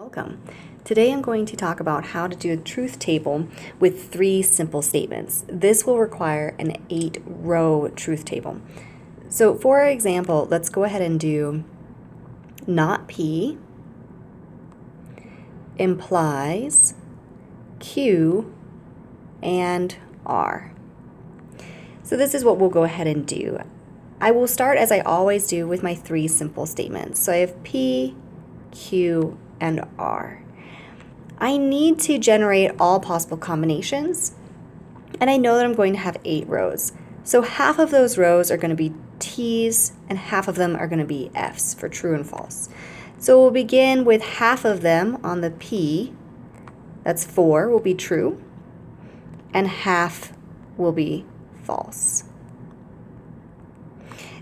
Welcome. Today I'm going to talk about how to do a truth table with 3 simple statements. This will require an 8-row truth table. So for example, let's go ahead and do not P implies Q and R. So this is what we'll go ahead and do. I will start as I always do with my 3 simple statements. So I have P, Q, and R. I need to generate all possible combinations, and I know that I'm going to have 8 rows. So half of those rows are going to be T's, and half of them are going to be F's for true and false. So we'll begin with half of them on the P, that's 4, will be true, and half will be false.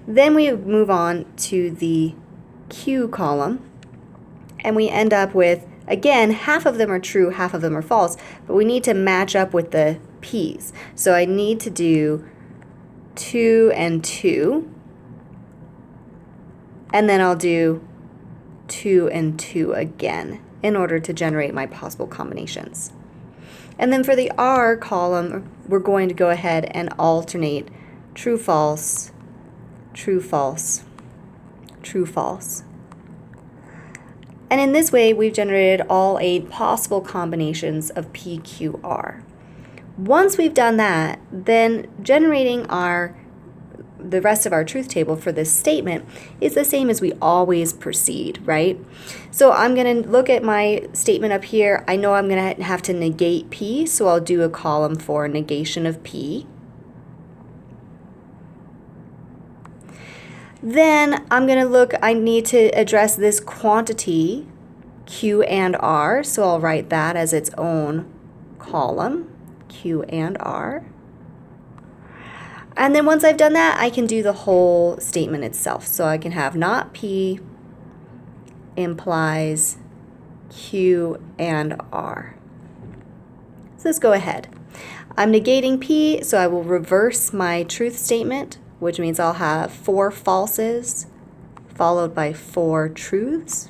Then we move on to the Q column, and we end up with, again, half of them are true, half of them are false, but we need to match up with the P's. So I need to do 2 and 2, and then I'll do 2 and 2 again in order to generate my possible combinations. And then for the R column, we're going to go ahead and alternate true, false, true, false, true, false. And in this way, we've generated all 8 possible combinations of PQR. Once we've done that, then generating the rest of our truth table for this statement is the same as we always proceed, right? So I'm going to look at my statement up here. I know I'm going to have to negate P, so I'll do a column for negation of P. Then I'm going to look, I need to address this quantity, Q and R, so I'll write that as its own column, Q and R. And then once I've done that, I can do the whole statement itself. So I can have not P implies Q and R. So let's go ahead. I'm negating P, so I will reverse my truth statement, which means I'll have 4 falses followed by 4 truths.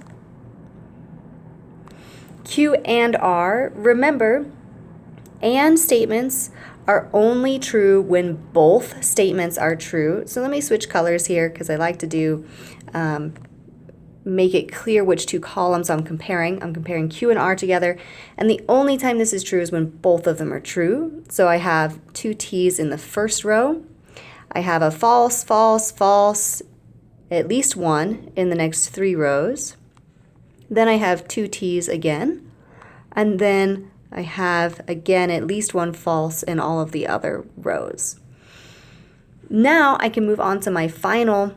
Q and R, remember, and statements are only true when both statements are true. So let me switch colors here because I like to do make it clear which 2 columns I'm comparing. I'm comparing Q and R together, and the only time this is true is when both of them are true. So I have 2 T's in the first row. I have a false, false, false, at least 1 in the next 3 rows. Then I have 2 T's again, and then I have, again, at least 1 false in all of the other rows. Now I can move on to my final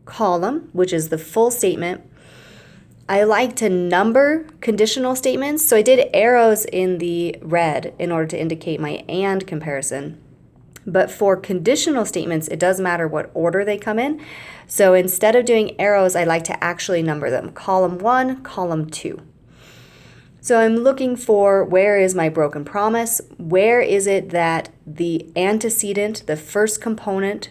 column, which is the full statement. I like to number conditional statements, so I did arrows in the red in order to indicate my and comparison. But for conditional statements, it does matter what order they come in. So instead of doing arrows, I like to actually number them. Column 1, column 2. So I'm looking for, where is my broken promise? Where is it that the antecedent, the first component,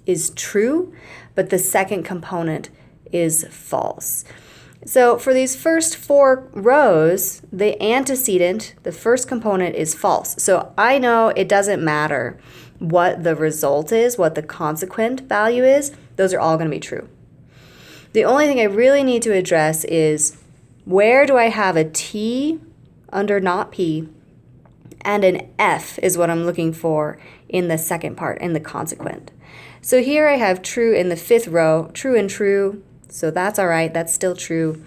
is true, but the second component is false? So for these first 4 rows, the antecedent, the first component, is false. So I know it doesn't matter what the result is, what the consequent value is. Those are all going to be true. The only thing I really need to address is, where do I have a T under not P, and an F is what I'm looking for in the second part, in the consequent. So here I have true in the 5th row, true and true. So that's all right, that's still true.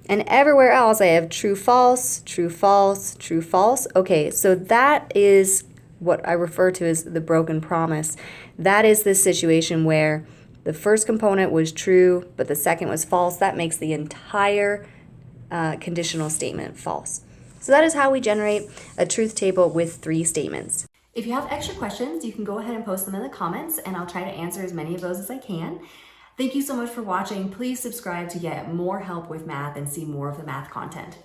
And everywhere else I have true, false, true, false, true, false. Okay, so that is what I refer to as the broken promise. That is the situation where the first component was true, but the second was false. That makes the entire conditional statement false. So that is how we generate a truth table with 3 statements. If you have extra questions, you can go ahead and post them in the comments, and I'll try to answer as many of those as I can. Thank you so much for watching. Please subscribe to get more help with math and see more of the math content.